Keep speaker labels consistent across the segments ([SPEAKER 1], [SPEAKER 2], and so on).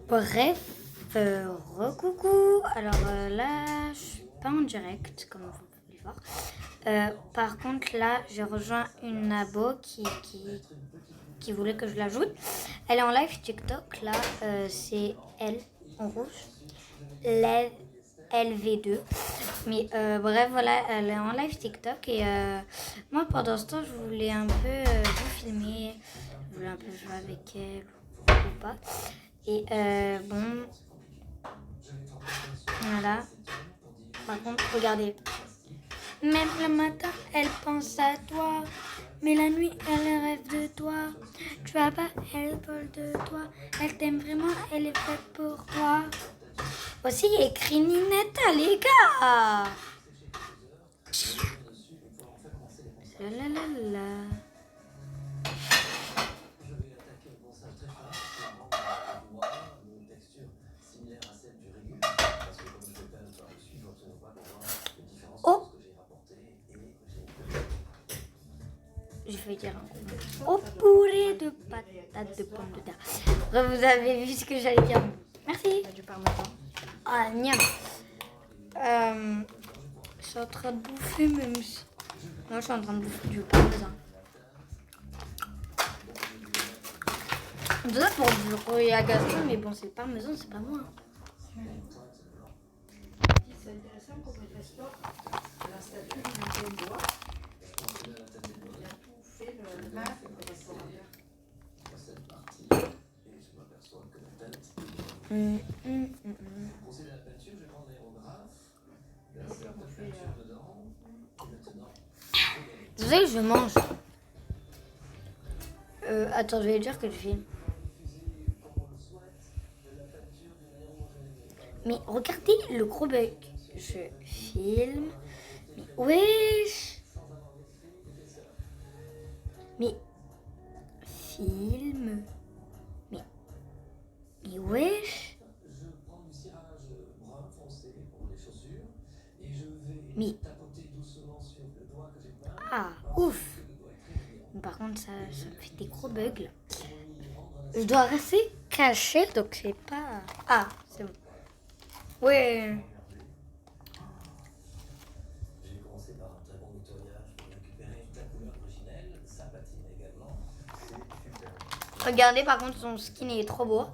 [SPEAKER 1] Bref, recoucou. Alors là, je suis pas en direct, comme vous pouvez le voir. Par contre, là, j'ai rejoint une abo qui voulait que je l'ajoute. Elle est en live TikTok, là, c'est elle, en rouge. LV2. Mais bref, voilà, elle est en live TikTok. Et moi, pendant ce temps, je voulais un peu vous filmer. Je voulais un peu jouer avec elle ou pas. Et bon, voilà. Par contre, regardez. Même le matin, elle pense à toi. Mais la nuit, elle rêve de toi. Tu vas pas, elle vole de toi. Elle t'aime vraiment, elle est faite pour toi. Aussi, il y a écrit Ninetta, les gars. La la la la. Oh, j'ai failli dire un gros mot. Oh, purée de patates de pommes de terre. Bref, vous avez vu ce que j'allais dire. Merci.
[SPEAKER 2] Du parmesan.
[SPEAKER 1] Ah, niam. Je suis en train de bouffer même si... Moi, je suis en train de bouffer du parmesan. Désolé pour le bruit agaçant, mais bon, c'est le parmesan, c'est pas moi.
[SPEAKER 2] C'est intéressant qu'on ne fasse pas la statue du bois. Il a tout fait le masque et le restaurateur.
[SPEAKER 1] Vous savez, je mange. Attends, je vais dire que je filme. Mais regardez le gros bug. Je filme. Mais wesh. Mais filme. Mais wesh. Mais ah ouf. Mais par contre ça me fait des gros bugs là. Je dois rester caché donc c'est pas. Ah c'est bon. Ouais. Regardez par contre son skin est trop beau.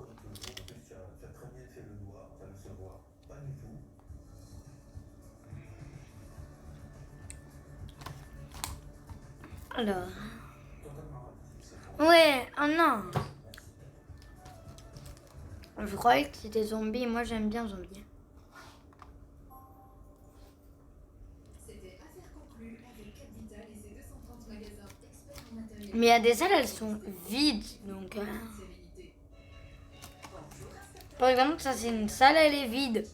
[SPEAKER 1] Alors. Ouais, oh non. Je croyais que c'était zombie, moi j'aime bien zombie. Mais il y a des salles, elles sont vides, donc... Par exemple, ça c'est une salle, elle est vide.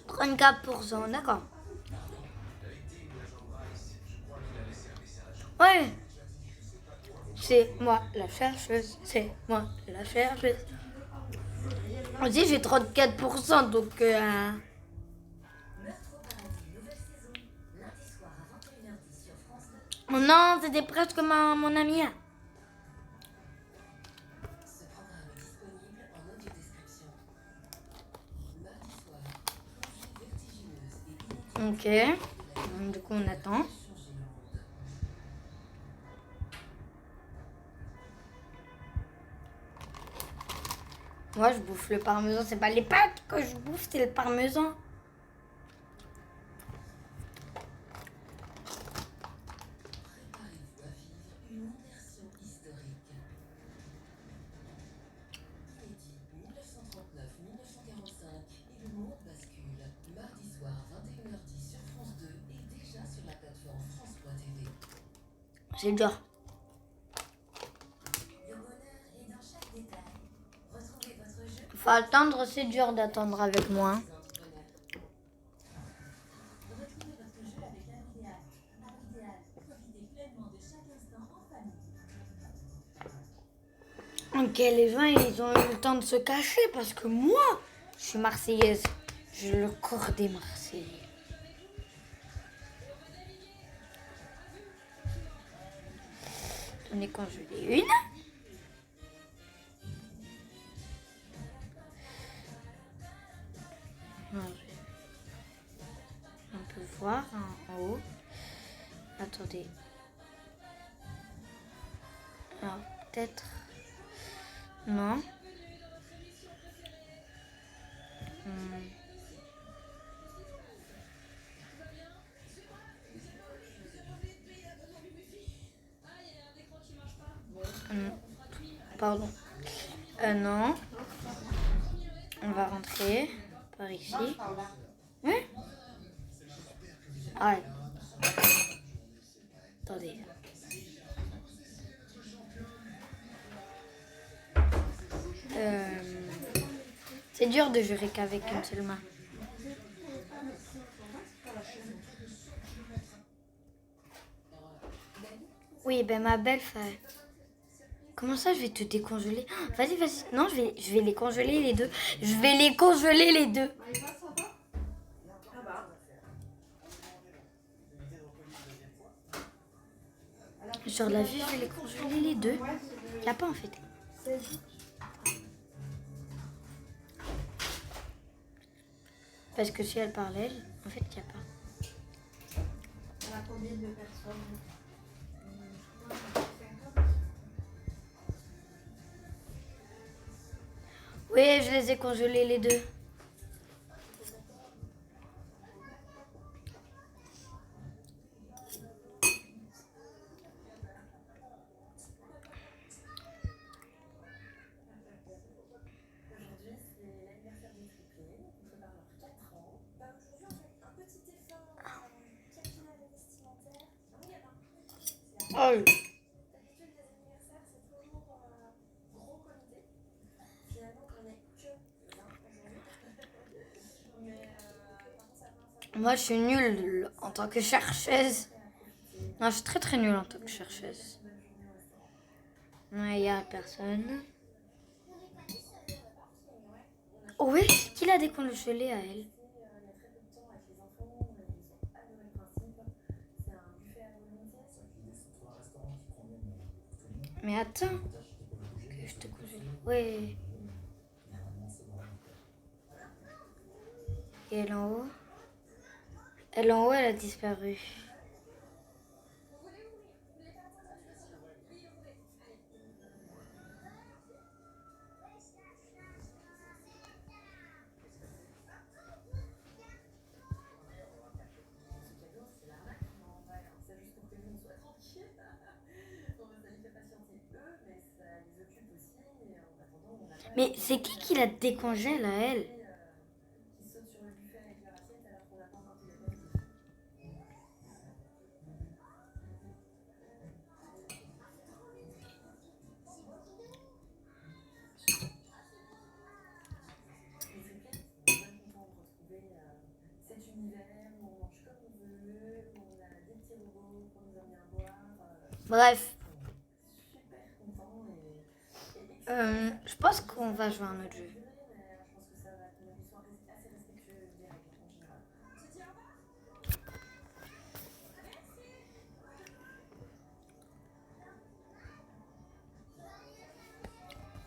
[SPEAKER 1] 34%, d'accord. Ouais. C'est moi la chercheuse, c'est moi la chercheuse. Aussi j'ai 34%, donc... Oh non, c'était presque mon ami. Ok. Du coup, on attend. Moi, je bouffe le parmesan. C'est pas les pâtes que je bouffe, c'est le parmesan. C'est dur. Faut attendre, c'est dur d'attendre avec moi. Ok, les gens, ils ont eu le temps de se cacher parce que moi, je suis marseillaise. J'ai le corps des Marseillais. J'en ai congelé une. Alors, on peut voir en haut. Attendez. Alors, peut-être... Non. Pardon. Non. On va rentrer par ici. Oui. Ah ouais. Attendez. C'est dur de jurer qu'avec une seule main. Oui, ben ma belle fait. Comment ça, je vais te décongeler? Vas-y, vas-y. Non, je vais les congeler les deux. Je vais les congeler les deux. Sur la vue, je vais les congeler les deux. Il n'y a pas en fait. Parce que si elle parlait, en fait, il n'y a pas.
[SPEAKER 2] On a combien de personnes?
[SPEAKER 1] Oui, je les ai congelés les deux. Oh. Moi, je suis nulle en tant que chercheuse. Non, je suis très très nulle en tant que chercheuse. Il n'y a personne. Oh oui, qui l'a décongelé à elle? Mais attends, que je te congèle. Oui. Et elle en haut? Elle en haut, elle a disparu. Mais c'est qui la décongèle à elle? Bref. Je pense qu'on va jouer à un autre jeu.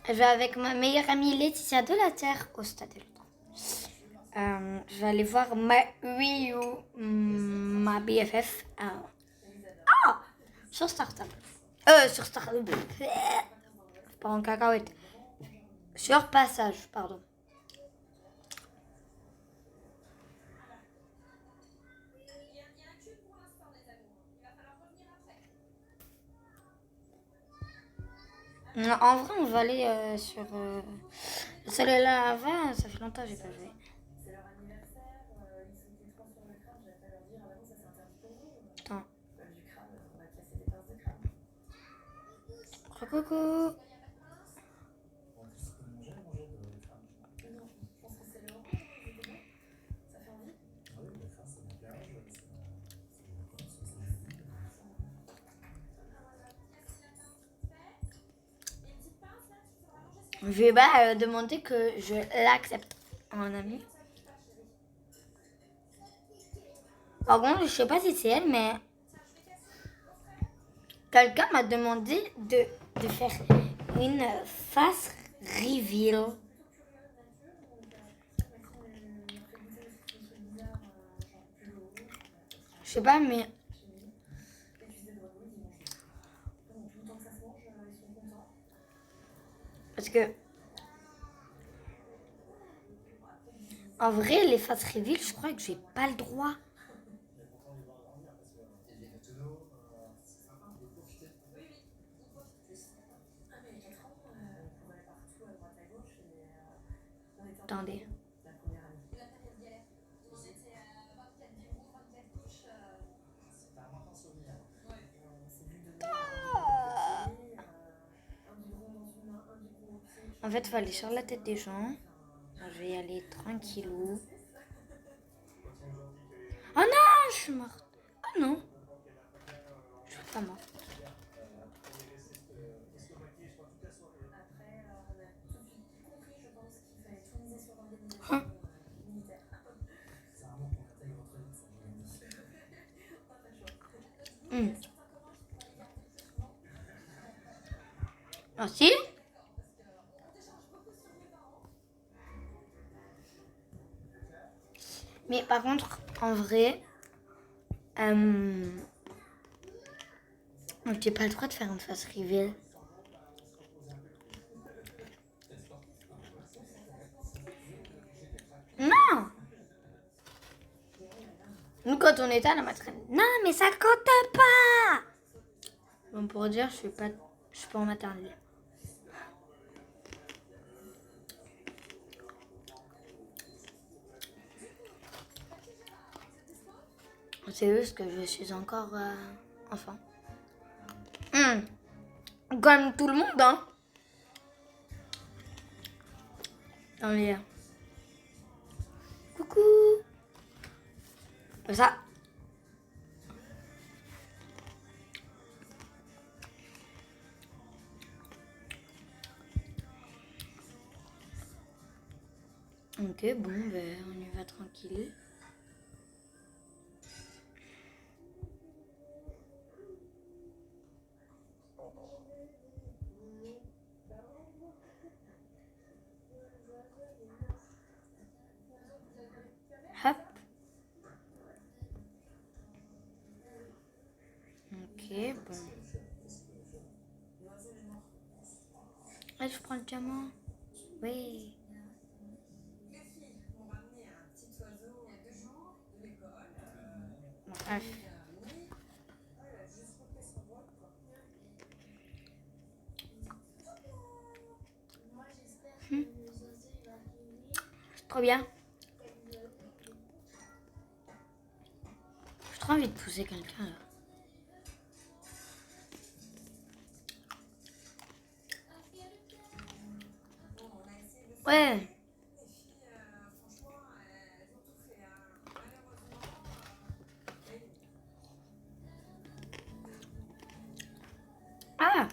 [SPEAKER 1] Je vais avec ma meilleure amie Laetitia de la Terre au Stade de l'Automne. Je vais aller voir ma Wii U, ma BFF. Sur Startup. Sur Startup. Pas en cacahuète. Sur Passage, pardon. En vrai, on va aller sur celui-là avant. Ça fait longtemps que j'ai pas joué. Attends. Coucou. Je vais demander que je l'accepte en ami. Par contre, je sais pas si c'est elle, mais Quelqu'un m'a demandé de faire une face reveal. Je sais pas, mais... Parce que... En vrai, les faces reveal, je crois que j'ai pas le droit. Attendez. En fait, il faut aller sur la tête des gens. Je vais y aller tranquillou. Oh non, je suis morte. Oh non. Je suis pas morte. Hein? Merci. Mais par contre, en vrai, j'ai pas le droit de faire une face reveal. Non. Nous, quand on était à la maternelle, non, mais ça compte pas. Bon, pour dire, je suis pas en maternelle. C'est juste que je suis encore enfant. Comme tout le monde, hein. Dans les... Coucou. Ça. Ok, bon, ben, on y va tranquille. Hop. Ok, bon. Là, je prends le diamant. Oui. Bon, bref. C'est trop bien. J'ai trop envie de pousser quelqu'un là. Ouais. Ah.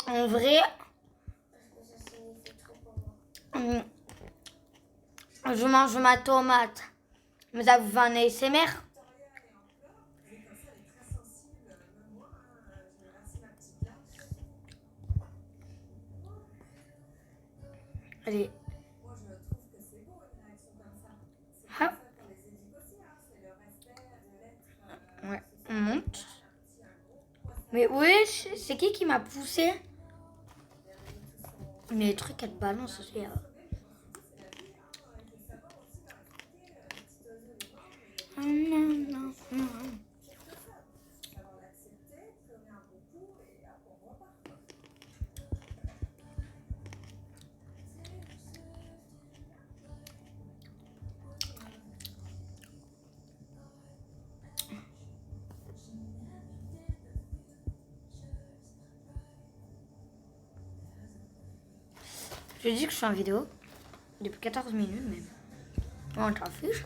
[SPEAKER 1] En vrai, je mange ma tomate. Mais ça vous fait un ASMR? Allez. Hop. Ouais, on monte. Mais wesh, c'est qui m'a poussé? Mais les trucs, elle balance aussi. Non, non, non. Je dis que je suis en vidéo depuis 14 minutes même. On t'en fiche.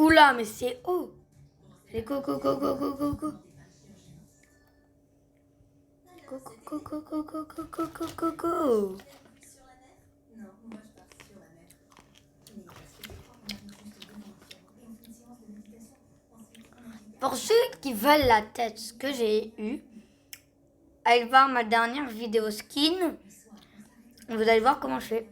[SPEAKER 1] Oula, mais c'est haut. C'est coco, coco, coco, coco. Coco, coco, coco, coco, coco, coco. Pour ceux qui veulent la tête que j'ai eue, allez voir ma dernière vidéo skin. Vous allez voir comment je fais.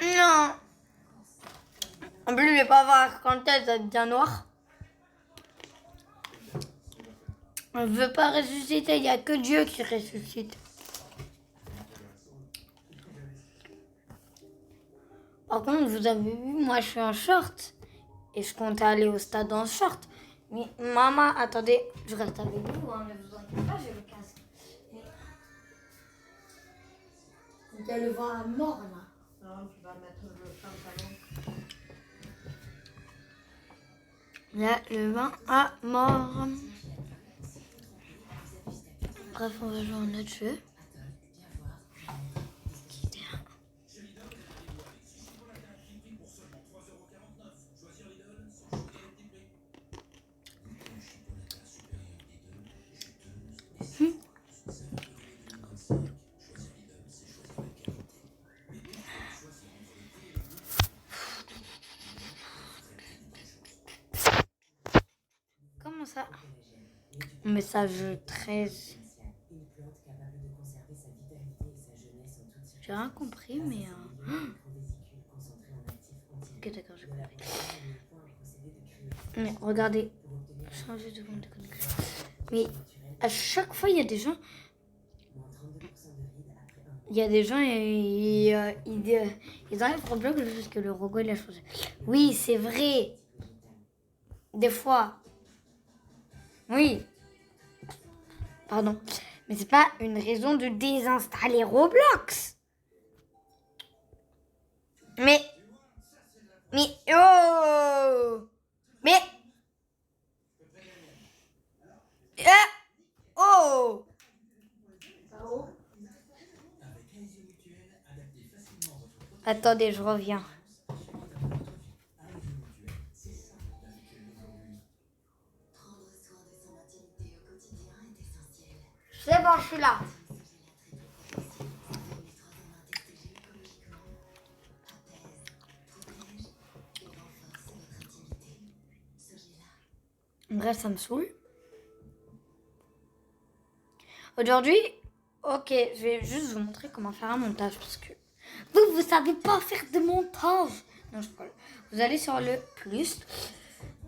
[SPEAKER 1] Non. En plus, je vais pas avoir quand tête, ça devient noir. On ne veut pas ressusciter, il n'y a que Dieu qui ressuscite. Par contre, vous avez vu, moi je suis en short. Et je comptais aller au stade en short. Mais maman, attendez, je reste avec vous, hein, ne vous inquiétez pas, j'ai le casque. Il y a le vent à mort là.
[SPEAKER 2] Non, tu vas mettre le pantalon.
[SPEAKER 1] Il y a le vent à mort. Bref, on va jouer à notre jeu. Comment ça? Message 13. J'ai rien compris, mais... Ok, d'accord, j'ai compris. Mais regardez. Changer de compte de connexion. Mais à chaque fois, il y a des gens... Il y a des gens, ils enlèvent Roblox parce que le logo, il a changé. Oui, c'est vrai. Des fois. Oui. Pardon. Mais c'est pas une raison de désinstaller Roblox. Mais oh. Mais oh. Attendez, je reviens. C'est bon, je suis là. Bref, ça me saoule. Aujourd'hui, ok, je vais juste vous montrer comment faire un montage parce que vous savez pas faire de montage. Non, je parle. Vous allez sur le plus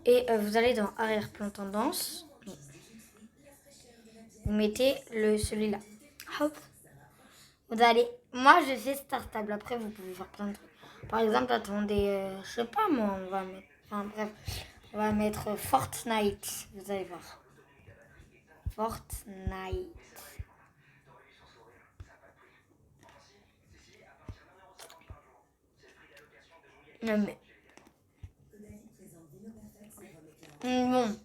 [SPEAKER 1] et vous allez dans arrière-plan tendance. Vous mettez celui-là. Hop. Vous allez. Moi, je fais startable. Après, vous pouvez faire plein de trucs. Par exemple, attendez, je sais pas moi, on va mettre. Enfin bref, on va mettre Fortnite. Vous allez voir. Fortnite. Non mais. Bon.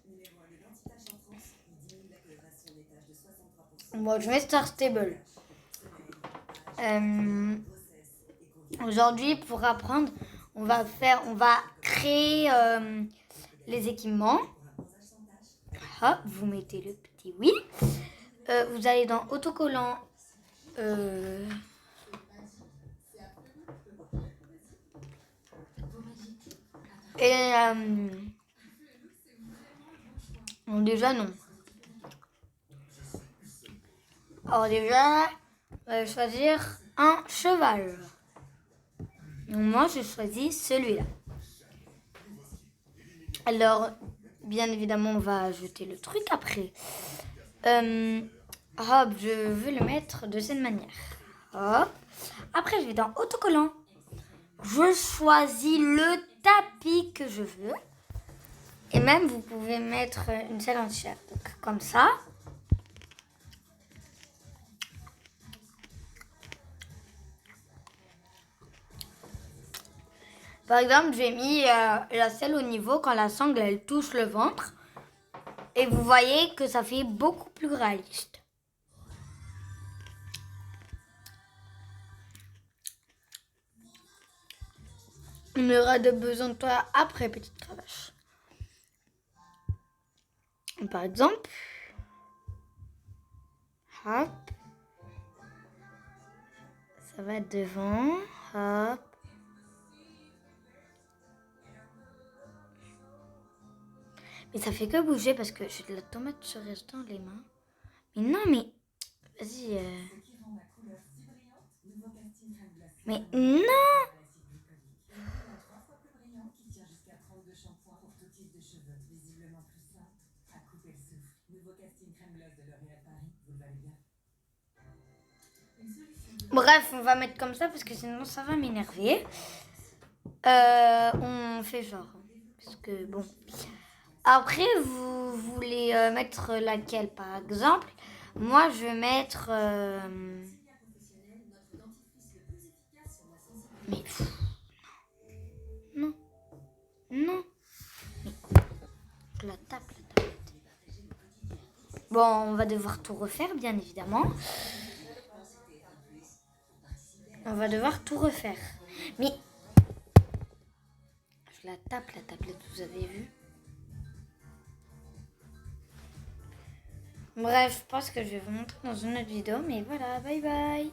[SPEAKER 1] Bon, je mets Star Stable. Aujourd'hui, pour apprendre, on va créer les équipements. Hop, vous mettez le petit oui. Vous allez dans autocollant. Et non, déjà non. Alors déjà, on va choisir un cheval. Donc moi, je choisis celui-là. Alors, bien évidemment, on va ajouter le truc après. Hop, je veux le mettre de cette manière. Hop. Après, je vais dans autocollant. Je choisis le tapis que je veux. Et même, vous pouvez mettre une selle entière. Donc, comme ça. Par exemple, j'ai mis la selle au niveau quand la sangle, elle touche le ventre. Et vous voyez que ça fait beaucoup plus réaliste. On aura de besoin de toi après, petite cravache. Par exemple, hop, ça va devant, hop. Mais ça fait que bouger parce que j'ai de la tomate cerise dans les mains. Mais non, mais vas-y. Mais non! Bref, on va mettre comme ça parce que sinon ça va m'énerver. On fait genre. Parce que bon. Après, vous voulez mettre laquelle par exemple? Moi, je vais mettre. Mais. Pff, non. Non. Mais, je la tape, la tablette. Bon, on va devoir tout refaire, bien évidemment. On va devoir tout refaire. Mais. Je la tape, la tablette, vous avez vu? Bref, je pense que je vais vous montrer dans une autre vidéo. Mais voilà, bye bye.